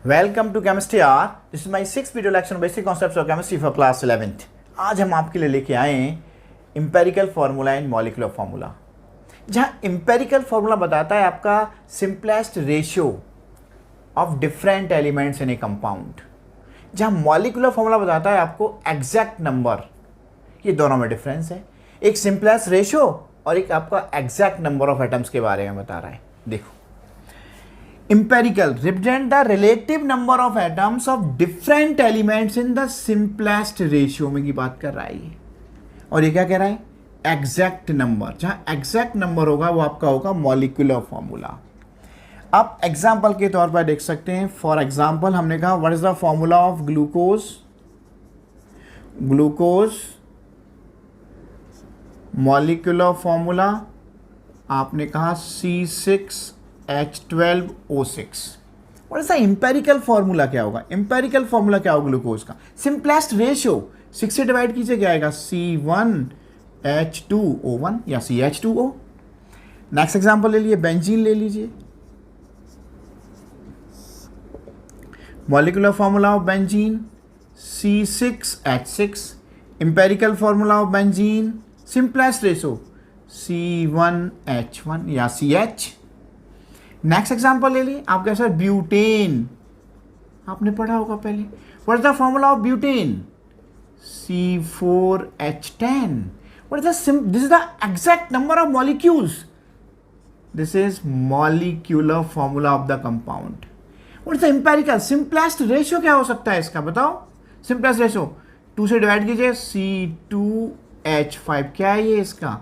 Welcome to chemistry R. This is my 6th video lecture on basic concepts of chemistry for class 11th। आज हम आपके लिए लेके आए हैं empirical formula and molecular formula, जहां इंपेरिकल फार्मूला बताता है आपका simplest ratio of different elements in a compound, जहां मॉलिक्यूलर फार्मूला बताता है आपको एग्जैक्ट नंबर। ये दोनों में डिफरेंस है, एक सिंपलेस्ट रेशियो और एक आपका एग्जैक्ट नंबर ऑफ एटम्स के बारे में बता रहा है। देखो, empirical represent the relative number of atoms of different elements in the simplest ratio में की बात कर रहा है ये। और ये क्या कह रहा है? Exact number. जहां एग्जैक्ट नंबर होगा वो आपका होगा मॉलिक्यूलर फॉर्मूला। आप एग्जाम्पल के तौर पर देख सकते हैं। फॉर एग्जाम्पल हमने कहा what is the formula of glucose. Glucose molecular formula आपने कहा C6H12O6। और ऐसा इंपेरिकल फॉर्मूला क्या होगा? इंपेरिकल फॉर्मूला क्या होगा ग्लूकोज का? सिंपलेस्ट रेशियो 6 से डिवाइड कीजिए, क्या आएगा? C1H2O1 या CH2O। नेक्स्ट एग्जांपल ले लिए, बेंजीन ले लीजिए। Molecular formula of benzene C6H6। Empirical formula of benzene simplest ratio C1H1 या CH। नेक्स्ट एग्जांपल ले लिए आप, कैसा? ब्यूटेन, आपने पढ़ा होगा पहले। What is the formula of butane? C4H10। What is this is the exact number of molecules. This is molecular formula of the compound. What is the empirical simplest ratio? क्या हो सकता है इसका, बताओ? सिंपलेस्ट रेशियो 2 से divide कीजिए, C2H5। क्या है ये इसका?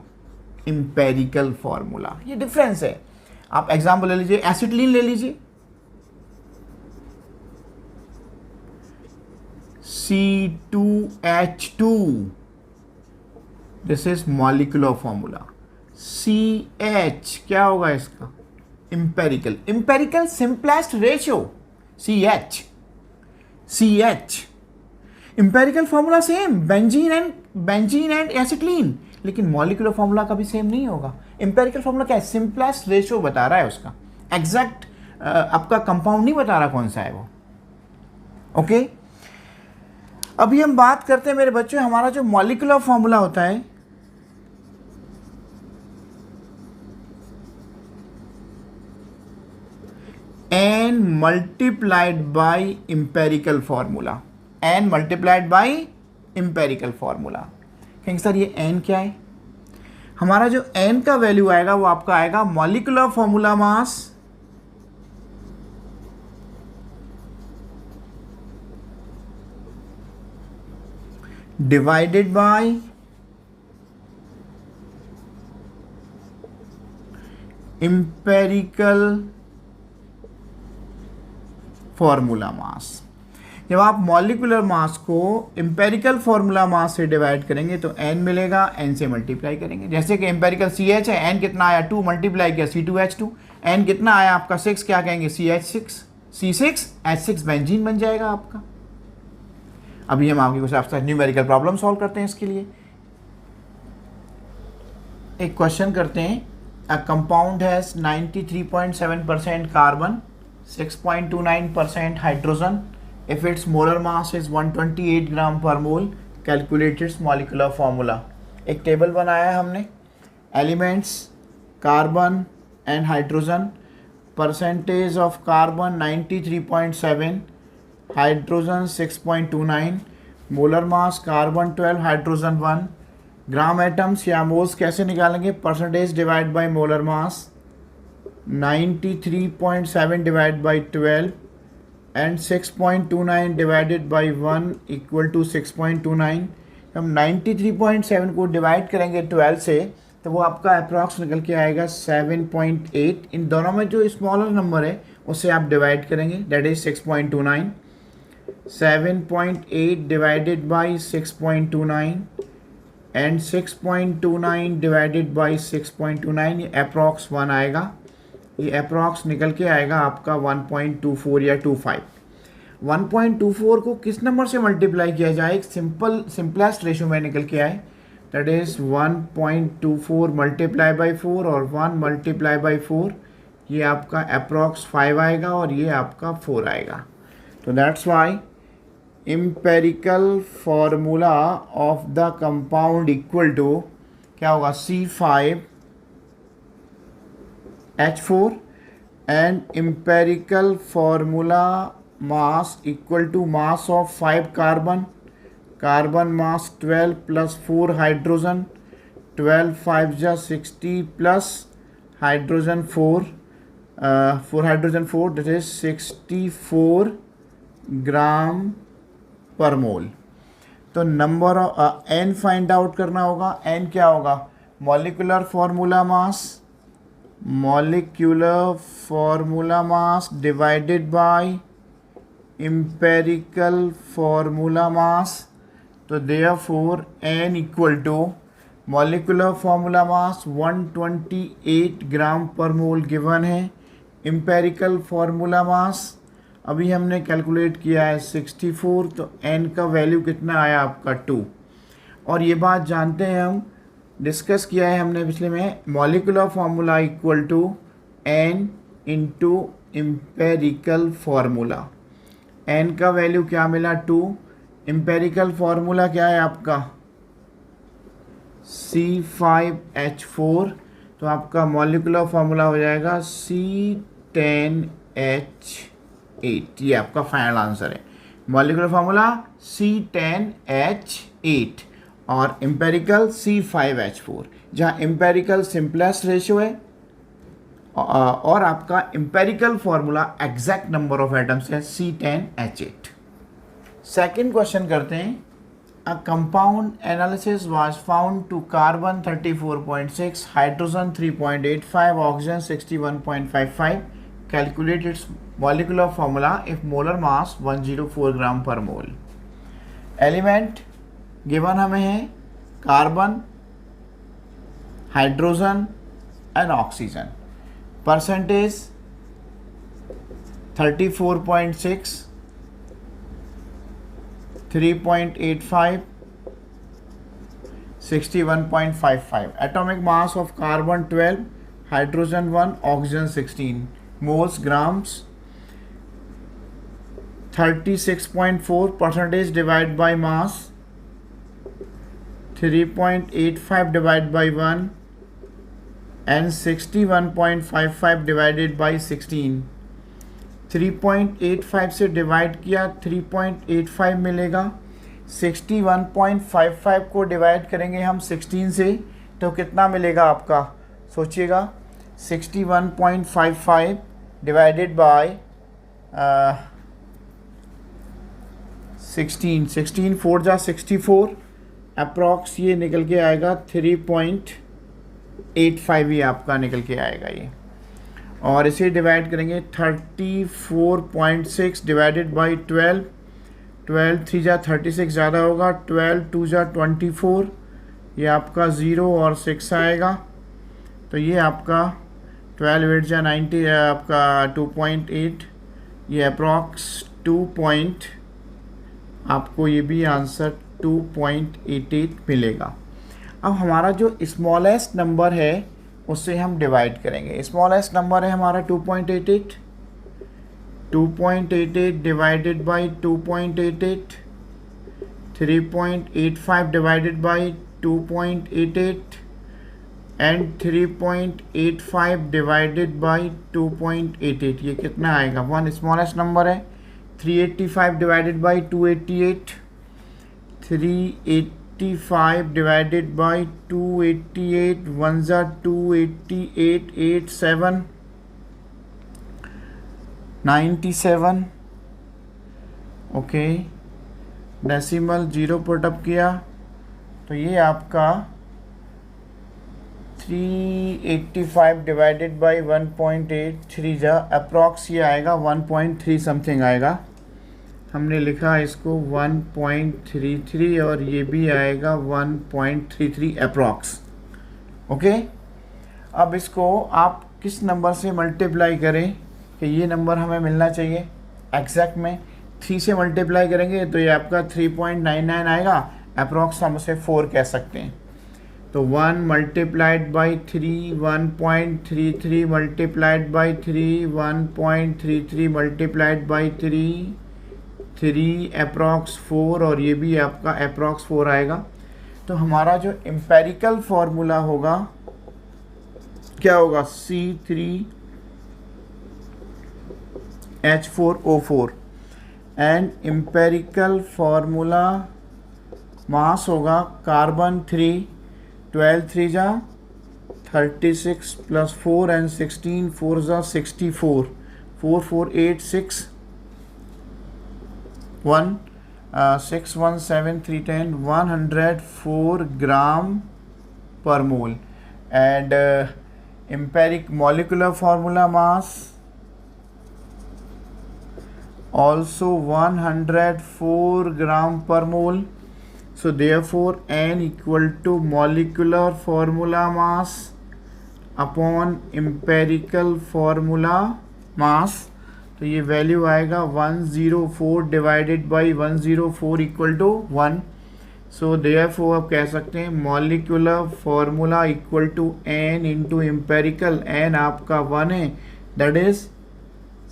Empirical formula. ये डिफरेंस है। आप एग्जाम्पल ले लीजिए, एसिटिलीन ले लीजिए, C2H2। This is molecular formula. CH क्या होगा इसका? Empirical. Empirical simplest ratio CH। Empirical formula same, benzene and acetylene, लेकिन मॉलिक्यूलर फॉर्मूला का भी सेम नहीं होगा। इंपेरिकल फॉर्मूला क्या है? सिंपलेस्ट रेशियो बता रहा है उसका, एग्जैक्ट आपका कंपाउंड नहीं बता रहा कौन सा है वो। ओके, अभी हम बात करते हैं मेरे बच्चों, हमारा जो मॉलिक्यूलर फॉर्मूला होता है n multiplied by empirical formula. n multiplied by empirical formula. कहेंगे सर ये n क्या है? हमारा जो n का वैल्यू आएगा वो आपका आएगा molecular formula mass divided bye empirical formula mass. जब आप मॉलिक्यूलर मास को इंपेरिकल फॉर्मूला मास से डिवाइड करेंगे तो n मिलेगा, n से मल्टीप्लाई करेंगे। जैसे कि इंपेरिकल CH है, n कितना आया? 2 मल्टीप्लाई किया C2H2। n कितना आया आपका? 6, क्या कहेंगे? CH6। C6H6 बेंजीन बन जाएगा आपका। अभी हम आपके कुछ आपसे न्यूमेरिकल प्रॉब्लम सॉल्व करते हैं। इसके लिए एक क्वेश्चन करते हैं। A compound has 93.7% carbon, 6.29% hydrogen. If its molar mass is 128 gram per mole, calculate its molecular formula। एक टेबल बनाया है हमने, elements carbon and hydrogen, percentage of carbon 93.7, hydrogen 6.29, molar mass carbon 12, hydrogen 1, gram atoms या moles कैसे निकालेंगे? Percentage divide by molar mass, 93.7 divide by 12 and 6.29 divided by 1 equal to 6.29। हम 93.7 को divide करेंगे 12 से तो वो आपका अप्रॉक्स निकल के आएगा 7.8। इन दोनों में जो स्मॉलर नंबर है उससे आप डिवाइड करेंगे, that is 6.29। 7.8 divided by 6.29 and 6.29 divided by 6.29, ये अप्रॉक्स 1 आएगा। ये अप्रॉक्स निकल के आएगा आपका 1.24 या 25। 1.24 को किस नंबर से मल्टीप्लाई किया जाए? एक सिंपलेस्ट रेशियो में निकल के आए, दैट इज 1.24 मल्टीप्लाई बाई 4 और 1 मल्टीप्लाई बाई 4, ये आपका अप्रॉक्स 5 आएगा और ये आपका 4 आएगा। तो that's why empirical formula of the compound equal to क्या होगा, C5H4 and empirical formula mass equal to mass of 5 carbon, carbon mass 12 plus 4 hydrogen, 12 5 जा 60 plus hydrogen 4 hydrogen 4 that is 64 gram per mole. तो number of n find out करना होगा। N क्या होगा, molecular formula mass divided by empirical formula mass. तो therefore n equal to molecular formula mass 128 gram per mole given है। Empirical formula मास अभी हमने calculate किया है 64, तो n का वैल्यू कितना आया आपका 2। और ये बात जानते हैं हम, डिस्कस किया है हमने पिछले में, molecular formula equal to n into empirical formula. n का वैल्यू क्या मिला 2, एम्पेरिकल फार्मूला क्या है आपका C5H4, तो आपका मॉलिक्यूलर फार्मूला हो जाएगा C10H8। ये आपका फाइनल आंसर है। मॉलिक्यूलर फार्मूला C10H8 और एम्पेरिकल C5H4, जहाँ एम्पेरिकल सिंपलेस्ट रेशियो है और आपका empirical formula exact number of atoms है C10H8। सेकेंड क्वेश्चन करते हैं। A compound analysis was found to carbon 34.6, hydrogen 3.85, oxygen 61.55. Calculate its molecular formula if molar mass 104 gram per mole. Element given हमें है carbon, hydrogen and oxygen. Percentage 34.6, 3.85, 61.55. Atomic mass of carbon 12, hydrogen 1, oxygen 16. Moles grams 36.4, percentage divided by mass 3.85 divided by 1 and 61.55 divided by 16. 3.85 से divide किया 3.85 मिलेगा। 61.55 को divide करेंगे हम 16 से तो कितना मिलेगा आपका, सोचिएगा। 61.55 डिवाइडेड बाय 16 4 जा 64, अप्रॉक्स ये निकल के आएगा 3.85 ही आपका निकल के आएगा ये। और इसे डिवाइड करेंगे 34.6 डिवाइडेड बाई 12, 12 3 जा 36 ज़्यादा होगा, 12 2 जा 24, ये आपका 0 और 6 आएगा। तो ये आपका 12 8 जा 90 आपका 2.8, ये अप्रॉक्स 2. आपको ये भी आंसर 2.88 मिलेगा। अब हमारा जो स्मॉलेस्ट नंबर है उससे हम डिवाइड करेंगे। स्मॉलेस्ट नंबर है हमारा 2.88, 2.88 divided by 2.88, 3.85 divided by 2.88 and 3.85 divided by 2.88। ये कितना आएगा, वन स्मॉलेस्ट नंबर है। 385 डिवाइडेड बाई 288, 385 divided by 288, 1 जा 288, 8 7 97। ओके, डेसिमल 0 पुटअप किया तो ये आपका 385 डिवाइडेड बाई 1.83 जा अप्रॉक्स ये आएगा 1.3 समथिंग आएगा। हमने लिखा इसको 1.33 और ये भी आएगा 1.33 अप्रॉक्स। ओके, अब इसको आप किस नंबर से मल्टीप्लाई करें कि ये नंबर हमें मिलना चाहिए एग्जैक्ट में। 3 से मल्टीप्लाई करेंगे तो ये आपका 3.99 आएगा, अप्रॉक्स हम उसे 4 कह सकते हैं। तो 1 multiplied by 3 1.33 multiplied by 3 1.33 multiplied by 3 3 approx 4 और ये भी आपका अप्रॉक्स 4 आएगा। तो हमारा जो एम्पेरिकल फॉर्मूला होगा क्या होगा, C3H4O4 एंड एम्पेरिकल फॉर्मूला मास होगा कार्बन 3, 12 3 जा 36 प्लस 4 एंड 16 4 जा 64, 4 4 8 6 1 6 1 7 3 10 104 ग्राम per mole and empiric molecular formula mass also 104 gram per mole. So therefore n equal to molecular formula mass upon empirical formula mass. तो ये value आएगा 104 divided by 104 equal to 1. So therefore आप कह सकते हैं molecular formula equal to n into empirical. N आपका 1 है, that is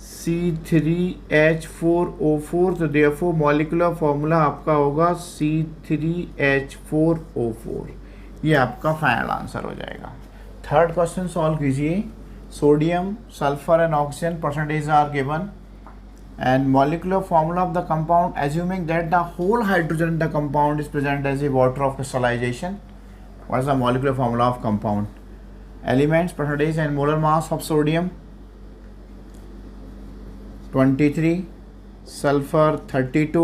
C3H4O4. तो देयरफॉर मॉलिक्यूलर फॉर्मूला आपका होगा C3H4O4. ये आपका फाइनल आंसर हो जाएगा. थर्ड क्वेश्चन सॉल्व कीजिए. Sodium, sulfur and oxygen percentages are given and molecular formula of the compound, assuming that the whole hydrogen in the compound is present as a water of crystallization. What is the molecular formula of compound? Elements, percentage and molar mass of sodium 23, sulfur 32,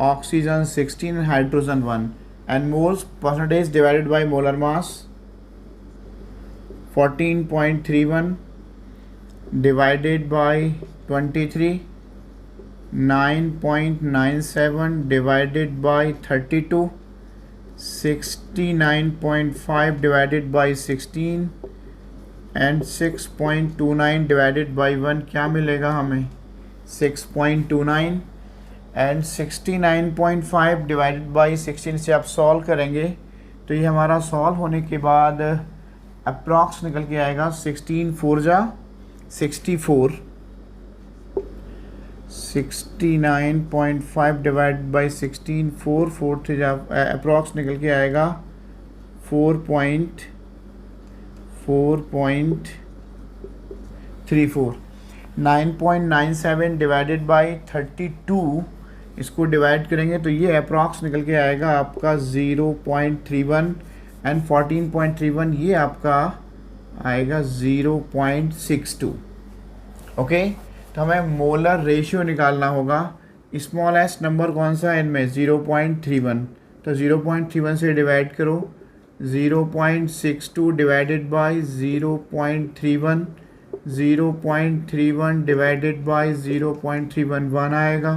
oxygen 16 and hydrogen 1, and moles percentage divided by molar mass 14.31 divided by 23, 9.97 divided by 32, 69.5 divided by 16 and 6.29 divided by 1. क्या मिलेगा हमें 6.29 and 69.5 divided by 16 से आप solve करेंगे तो ये हमारा solve होने के बाद अप्रॉक्स निकल के आएगा 16 4 जा 64, 69.5 डिवाइड बाई 16 4 4 3 जा अप्रॉक्स निकल के आएगा 4.34. 9.97 डिवाइडेड बाई 32 इसको डिवाइड करेंगे तो ये अप्रॉक्स निकल के आएगा आपका 0.31 एंड 14.31 ये आपका आएगा 0.62. ओके, तो हमें मोलर रेशियो निकालना होगा. स्मॉल एस नंबर कौन सा है इनमें 0.31, तो 0.31 से डिवाइड करो. 0.62 डिवाइडेड बाई 0.31, 0.31 डिवाइडेड बाई 0.31 1 आएगा.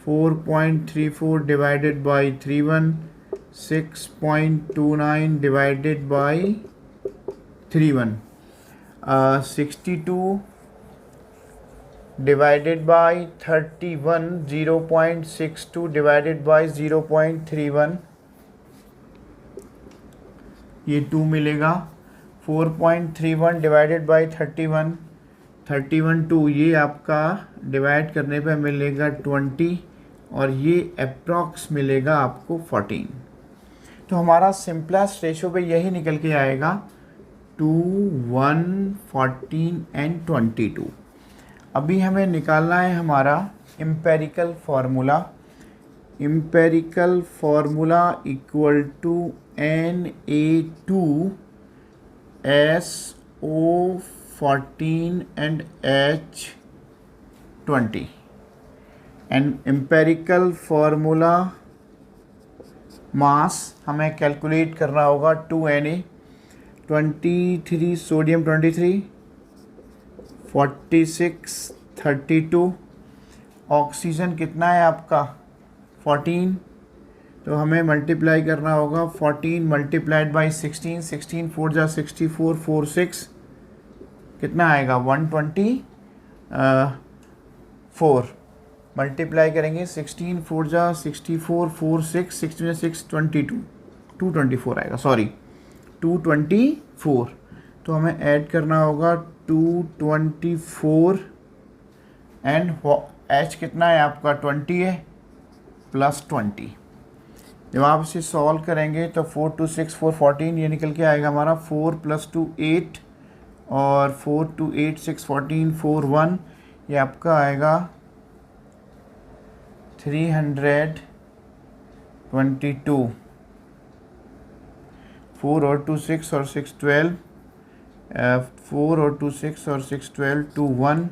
4.34 divided by 31, 6.29 divided by 31, 62 divided by 31, 0.62 divided by 0.31 ये 2 मिलेगा. 4.31 divided by 31, 31 2 ये आपका डिवाइड करने पे मिलेगा 20 और ये अप्रॉक्स मिलेगा आपको 14. तो हमारा सिंपलेस्ट रेशियो पे यही निकल के आएगा 2, 1, 14 एंड 22. अभी हमें निकालना है हमारा empirical formula. Empirical formula equal to Na2SO14 and H20 and empirical formula mass हमें कैलकुलेट करना होगा 2Na. 23 सोडियम 23, 46 32, ऑक्सीजन कितना है आपका 14, तो हमें मल्टीप्लाई करना होगा 14 मल्टीप्लाइड बाई 16, 16 4 जा 64, 4 6 कितना आएगा 124. मल्टीप्लाई करेंगे 16 4 जा 64, 4 6 16 6 22, 224 आएगा, सॉरी 224. तो हमें ऐड करना होगा 224 एंड H कितना है आपका 20 है प्लस 20। जब आप इसे सॉल्व करेंगे तो 4 2 6 4 14 ये निकल के आएगा हमारा 4 + 2 8 और 4 2 8 6 14 4 1 ये आपका आएगा 322। 4 और 2 6 और 6 12, 4 और 2 6 और 6 12 2 1,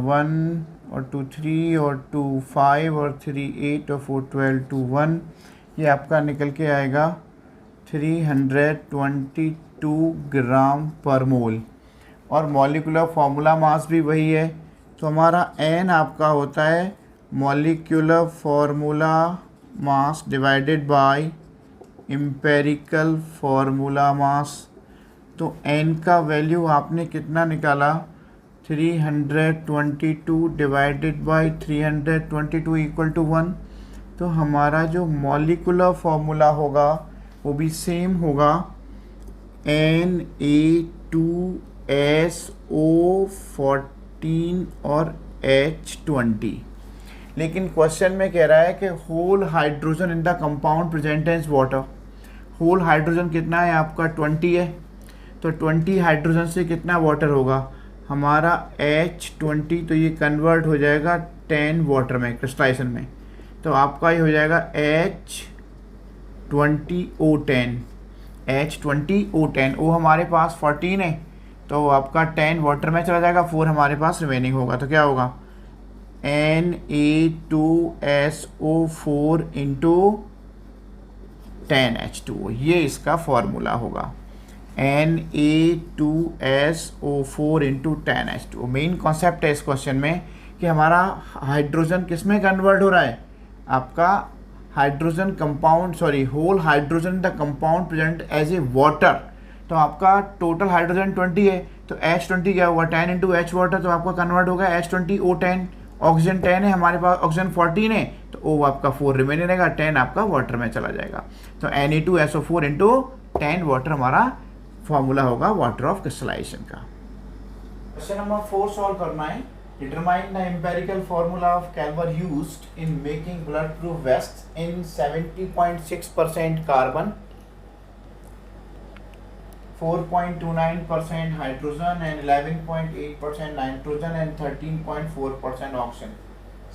1 और 2 3 और 2 5 और 3 8 और 4 12 2 1 ये आपका निकल के आएगा 322 ग्राम पर मोल। और मॉलिक्यूलर फार्मूला मास भी वही है, तो हमारा n आपका होता है मॉलिक्यूलर फार्मूला मास divided bye empirical formula mass. तो n का वैल्यू आपने कितना निकाला 322 डिवाइडेड बाय 322 इक्वल टू 1। तो हमारा जो मॉलिक्यूलर फार्मूला होगा वो भी सेम होगा Na2SO14 और H20। लेकिन क्वेश्चन में कह रहा है कि whole hydrogen in the compound present as water. Whole hydrogen कितना है आपका 20 है, तो 20 हाइड्रोजन से कितना वाटर होगा हमारा H20, तो ये कन्वर्ट हो जाएगा 10 वाटर में क्रिस्टलाइजेशन में, तो आपका ये हो जाएगा H20O10। H20O10 O हमारे पास 14 है तो आपका 10 वाटर में चला जाएगा, 4 हमारे पास रिमेनिंग होगा, तो क्या होगा Na2SO4 इंटू 10H2O, ये इसका फॉर्मूला होगा Na2SO4 into 10H2O। Main concept है इस क्वेश्चन में कि हमारा हाइड्रोजन किस में कन्वर्ट हो रहा है, आपका hydrogen compound whole hydrogen the compound present as a water. तो आपका टोटल हाइड्रोजन 20 है तो H20 क्या होगा 10 इंटू H वाटर, तो आपका कन्वर्ट होगा H20O10। ऑक्सीजन 10 है हमारे पास, ऑक्सीजन 14 है तो O आपका 4 रिमेनिंग रहेगा, 10 आपका वाटर में चला जाएगा। तो Na2SO4 इंटू 10 वाटर हमारा फॉर्मूला होगा वाटर ऑफ क्रिस्टलाइजेशन का। क्वेश्चन नंबर 4 सॉल्व करना है। Determine the empirical formula of Calver used in making bulletproof vests in 70.6% carbon, 4.29% hydrogen and 11.8% nitrogen and 13.4% oxygen।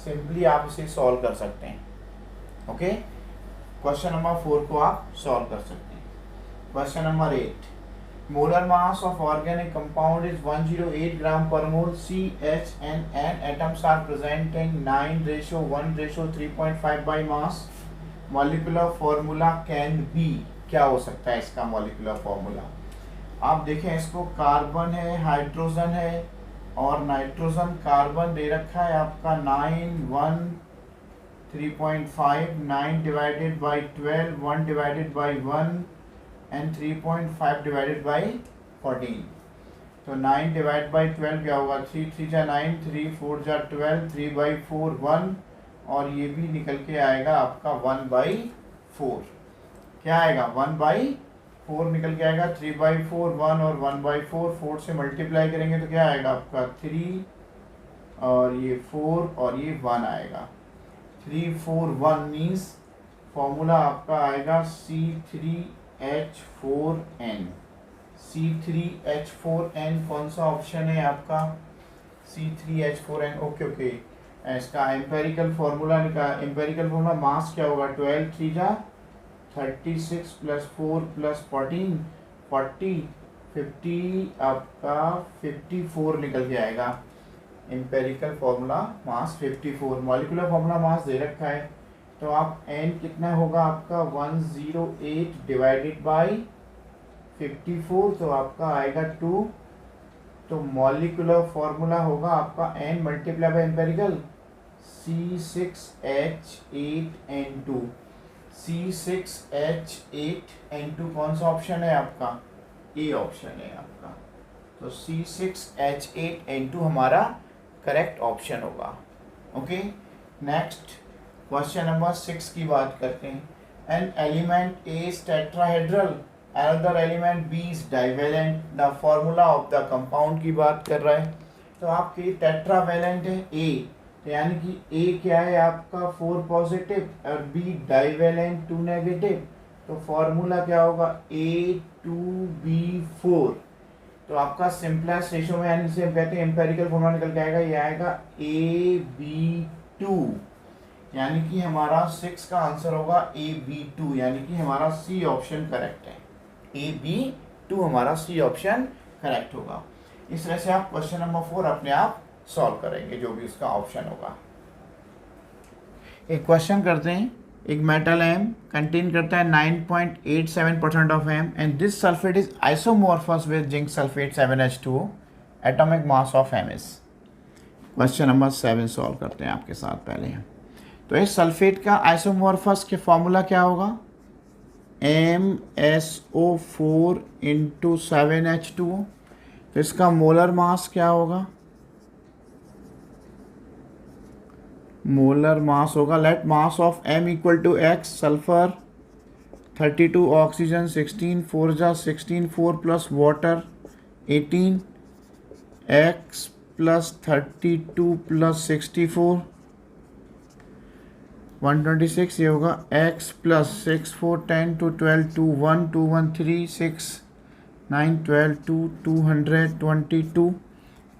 Simply आप इसे सॉल्व कर सकते हैं। ओके, क्वेश्चन नंबर 4 को आप सॉल्व कर सकते हैं। Question number 8, molar mass of organic compound is 108 gram per mole CH and N atoms are present in 9:1:3.5 by mass। molecular formula can be, क्या हो सकता है इसका मॉलिक्यूलर फॉर्मूला। आप देखें इसको, कार्बन है, हाइड्रोजन है और नाइट्रोजन। कार्बन दे रखा है आपका 9:1:3.5, 9 divided by 12, 1 divided by 1 and 3.5 divided by 14। तो 9 डिवाइड बाई 12 क्या होगा 3 3 जा 9, 3 4 जा 12, 3 बाई 4 1 और ये भी निकल के आएगा आपका 1/4। क्या आएगा 1/4 निकल के आएगा, 3/4 1 और 1/4, 4 से मल्टीप्लाई करेंगे तो क्या आएगा आपका 3 और ये 4 और ये 1 आएगा। 3 4 1 मीन्स फॉर्मूला आपका आएगा C3H4n। C3H4n कौन सा ऑप्शन है आपका C3H4n। ओके, इसका एम्पेरिकल फार्मूला निकाल। एम्पेरिकल फार्मूला मास क्या होगा 12 3 जा 36 + 4 + 14 40 50 आपका 54 निकल के आएगा। Empirical formula mass 54। Molecular formula mass दे रखा है तो आप n कितना होगा आपका 108 डिवाइडेड बाई 54, तो आपका आएगा 2। तो मॉलिक्यूलर फॉर्मूला होगा आपका n multiply by empirical C6H8n2। C6H8n2 कौन सा ऑप्शन है आपका, ए ऑप्शन है आपका। तो C6H8n2 हमारा करेक्ट ऑप्शन होगा। ओके, नेक्स्ट क्वेश्चन नंबर 6 की बात करते हैं। An element A is tetrahedral, another element B is divalent, the formula of the compound की बात कर रहा है। तो आपकी टेट्रावेलेंट है A तो यानी कि ए क्या है आपका 4 पॉजिटिव और बी डाइवेलेंट 2 नेगेटिव, तो फॉर्मूला क्या होगा A2B4। तो आपका सिंपलेस्ट रेशो में यानी जिसे हम कहते हैं एम्पेरिकल फॉर्मूला निकल के आएगा, ये आएगा AB2, यानी कि हमारा 6 का आंसर होगा AB2, यानी कि हमारा सी ऑप्शन करेक्ट है। AB2 हमारा सी ऑप्शन करेक्ट होगा। इस तरह से आप क्वेश्चन नंबर 4 अपने आप सॉल्व करेंगे जो भी उसका ऑप्शन होगा। एक क्वेश्चन करते हैं, एक मेटल एम कंटेन करता है 9.87% of M and this sulphate is isomorphous with zinc sulphate 7H2O, atomic mass of M is. Question number 7 solve करते हैं आपके साथ पहले। तो इस सल्फेट का आइसोमॉर्फस के फॉर्मूला क्या होगा, MsO4 इंटू 7H2O। तो इसका मोलर मास क्या होगा, मोलर मास होगा, let mass of M equal to x, sulphur 32, oxygen 16, 4 जा 16, 4 plus water 18, x plus 32 plus 64 126, ये होगा x प्लस 6 4 10 2 12 2 1 2 1 3 6 9 12 2 222,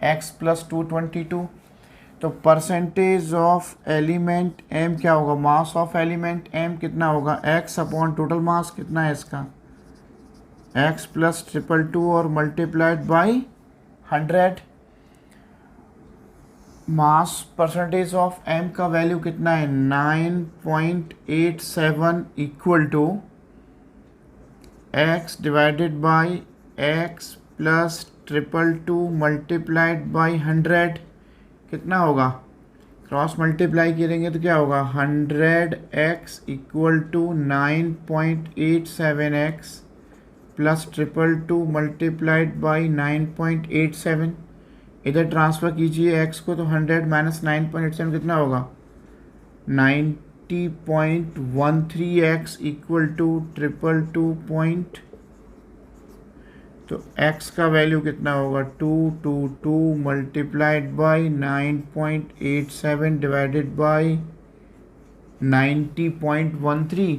x प्लस 222। तो परसेंटेज ऑफ एलिमेंट m क्या होगा, मास ऑफ एलिमेंट m कितना होगा, x अपॉन टोटल मास कितना है इसका, x प्लस 222 और multiplied by 100। Mass percentage of m का वैल्यू कितना है 9.87 equal to x divided by x plus 222 multiplied by 100 कितना होगा, क्रॉस मल्टीप्लाई करेंगे तो क्या होगा 100x equal to 9.87x plus 222 multiplied by 9.87। इधर ट्रांसफ़र कीजिए x को, तो 100 माइनस 9.87 कितना होगा 90.13x इक्वल टू 222 तो x का वैल्यू कितना होगा 222 multiplied by 9.87 divided by 90.13।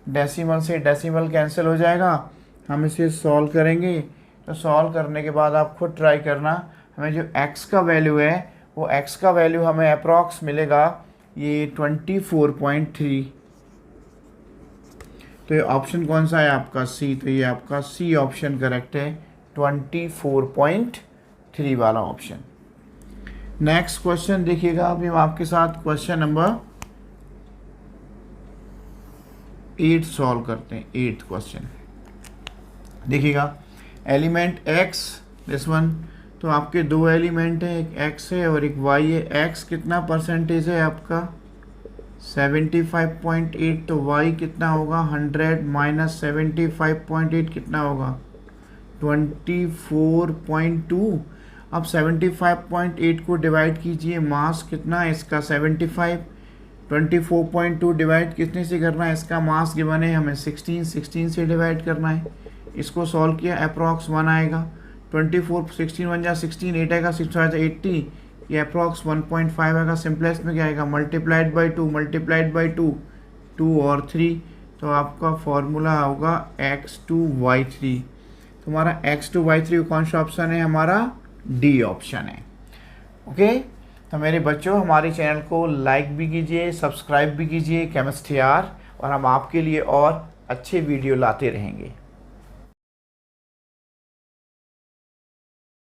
Decimal से डेसिमल कैंसिल हो जाएगा। हम इसे सॉल्व करेंगे, तो सॉल्व करने के बाद आप खुद ट्राई करना, हमें जो x का वैल्यू है वो x का वैल्यू हमें अप्रॉक्स मिलेगा ये 24.3। तो ये ऑप्शन कौन सा है आपका सी, तो ये आपका सी ऑप्शन करेक्ट है, 24.3 वाला ऑप्शन। नेक्स्ट क्वेश्चन देखिएगा, अभी हम आपके साथ क्वेश्चन नंबर 8 सॉल्व करते हैं। 8th क्वेश्चन देखिएगा, एलिमेंट x दिस वन, तो आपके दो एलिमेंट हैं, एक x है और एक y है। x कितना परसेंटेज है आपका 75.8, तो y कितना होगा 100 माइनस 75.8 कितना होगा 24.2। अब 75.8 को डिवाइड कीजिए, मास कितना है इसका 75, 24.2 डिवाइड कितने से करना है, इसका मास गिवन है हमें 16 से डिवाइड करना है। इसको सॉल्व किया अप्रॉक्स 1 आएगा, 24 16 1 जा 16, 8 आएगा 6 आएगा 80, ये अप्रॉक्स 1.5 आएगा। सिंपलेस्ट में क्या आएगा मल्टीप्लाइड बाई 2 मल्टीप्लाइड बाई 2 2 और 3, तो आपका फॉर्मूला होगा x2y3। तो हमारा x2y3 कौन सा ऑप्शन है, हमारा डी ऑप्शन है। ओके, तो मेरे बच्चों हमारे चैनल को लाइक भी कीजिए, सब्सक्राइब भी कीजिए केमिस्ट्री आर, और हम आपके लिए और अच्छे वीडियो लाते रहेंगे।